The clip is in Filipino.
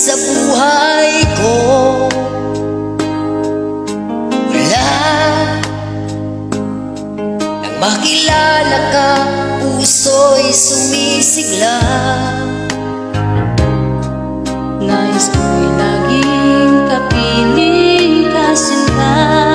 sa buhay ko. Wala nang makilala ka, puso'y sumisigla. Nais ko'y laging kapiling ka, sinta.